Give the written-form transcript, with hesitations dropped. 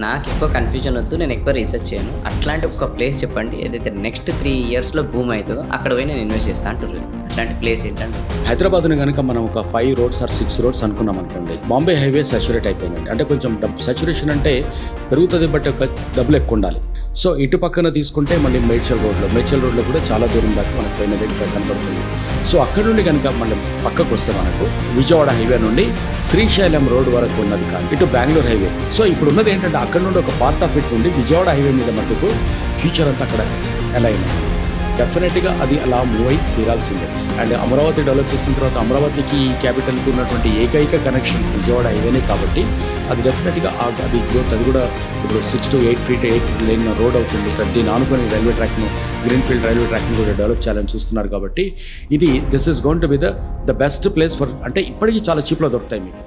నాకు ఎక్కువ కన్ఫ్యూజన్ వద్దు, నేను ఎక్కువ రీసెర్చ్ చేయను. అట్లాంటి ఒక ప్లేస్ చెప్పండి ఏదైతే నెక్స్ట్ 3 yearsలో భూమి అవుతుందో అక్కడ పోయి నేను ఇన్వెస్ట్ చేస్తా అంటున్నాను. అట్లాంటి ప్లేస్ ఏంటంటే హైదరాబాద్ని కనుక మనం ఒక 5 roads or 6 roads అనుకున్నాం అనుకోండి, బాంబే హైవే సాచురేట్ అయిపోయిందండి. అంటే కొంచెం సాచురేషన్ అంటే పెరుగుతుంది, బట్ డబ్బులు ఎక్కువ ఉండాలి. సో ఇటు పక్కన తీసుకుంటే మళ్ళీ మేడ్చల్ రోడ్లో కూడా చాలా దూరం దాకా మనకు పోయినది కనబడుతుంది. సో అక్కడ నుండి కనుక మళ్ళీ పక్కకు వస్తే మనకు విజయవాడ హైవే నుండి శ్రీశైలం రోడ్ వరకు ఉన్నది కాదు, ఇటు బెంగళూరు హైవే. సో ఇప్పుడు ఉన్నది ఏంటంటే అక్కడ నుండి ఒక పార్ట్ ఆఫ్ ఇట్ నుండి విజయవాడ హైవే మీద మటుకు ఫ్యూచర్ అంతా అక్కడ ఎలా అయినా డెఫినెట్గా అది అలా మూవ్ అయి తీరాల్సిందే. అండ్ అమరావతి డెవలప్ చేసిన తర్వాత అమరావతికి ఈ క్యాపిటల్కి ఉన్నటువంటి ఏకైక కనెక్షన్ విజయవాడ హైవేనే కాబట్టి అది డెఫినెట్గా అది గ్రోత్, అది కూడా ఇప్పుడు 6 to 8 feet 8 lane రోడ్ అవుతుంది. దీన్ని ఆనుకొని రైల్వే ట్రాక్ను, గ్రీన్ఫీల్డ్ రైల్వే ట్రాక్ను కూడా డెవలప్ చేయాలని చూస్తున్నారు. కాబట్టి ఇది this is going to be the best place for, అంటే ఇప్పటికీ చాలా చీప్లో దొరుకుతాయి మీకు.